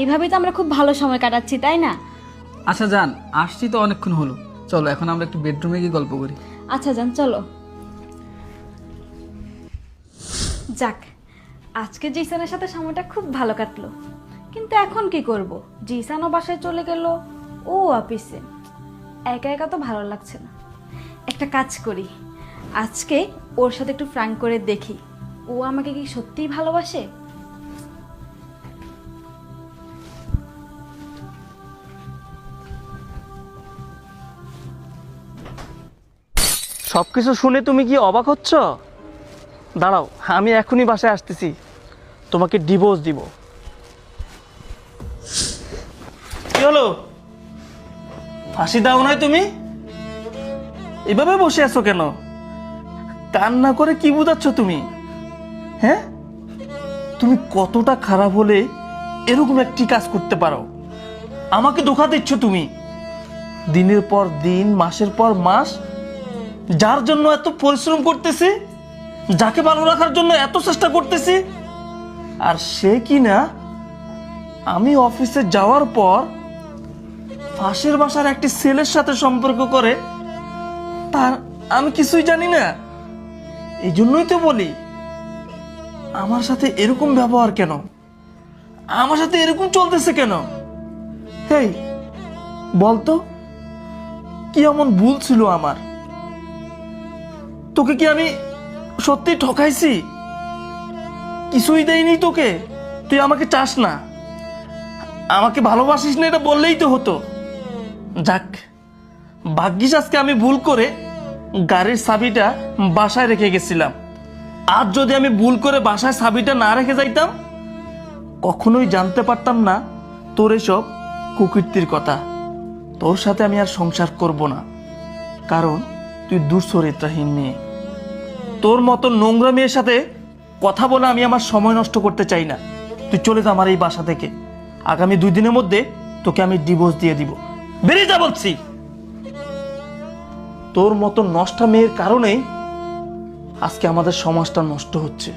এইভাবেই তো আমরা খুব ভালো সময় কাটাচ্ছি, তাই না? আচ্ছা জান, আসছি তো অনেকক্ষণ হলো, চলো এখন আমরা একটু বেডরুমে গিয়ে গল্প করি। আচ্ছা যান, চলো। যাক, আজকে জিসানের সাথে সময়টা খুব ভালো কাটলো, কিন্তু এখন কি করব? জিসানও বাসায় চলে গেল, ও অফিসে। একা একা তো ভালো লাগছে না। একটা কাজ করি, আজকে ওর সাথে একটু ফ্র্যাঙ্ক করে দেখি ও আমাকে কি সত্যিই ভালোবাসে। সবকিছু শুনে তুমি কি অবাক হচ্ছ? দাঁড়াও, আমি এখনই বাসায় আসতেছি, তোমাকে ডিভোর্স দিব। কি হলো, ফাঁসি দাও নাই তুমি? এভাবে বসে আছো কেন? কান্না করে কি বুঝাচ্ছ তুমি? হ্যাঁ, তুমি কতটা খারাপ হলে এরকম একটি কাজ করতে পারো? আমাকে ধোঁকা দিচ্ছ তুমি। দিনের পর দিন, মাসের পর মাস, যার জন্য এত পরিশ্রম করতেছি, যাকে ভালো রাখার জন্য এত চেষ্টা করতেছি, আর সে কি না আমি অফিসে যাওয়ার পর পাশের বাসার একটি ছেলের সাথে সম্পর্ক করে, তার আমি কিছুই জানি না। এই জন্যই তো বলি, আমার সাথে এরকম ব্যবহার কেন? আমার সাথে এরকম চলতেছে কেন? হেই, বলতো কি এমন ভুল ছিল আমার? তোকে কি আমি সত্যি ঠকাইছি? কিছুই দেয়নি তোকে? তুই আমাকে চাস না, আমাকে ভালোবাসিস না, এটা বললেই তো হতো। যাক, ভাগ্যিস আজকে আমি ভুল করে গাড়ির চাবিটা বাসায় রেখে গেছিলাম। আর যদি আমি ভুল করে বাসায় চাবিটা না রেখে যাইতাম, কখনোই জানতে পারতাম না তোর এসব কুকীর্তির কথা। তোর সাথে আমি আর সংসার করব না, কারণ তুই দুশ্চরিত্রাহীন মেয়ে। তোর মতো নোংরা মেয়ের সাথে কথা বলে আমি আমার সময় নষ্ট করতে চাই না। তুই চলে যা আমার এই বাসা থেকে। আগামী 2 দিনের মধ্যে তোকে আমি ডিভোর্স দিয়ে দিব। বেরিয়ে যা বলছি। তোর মতো নষ্টা মেয়ের কারণেই আজকে আমাদের সমাজটা নষ্ট হচ্ছে।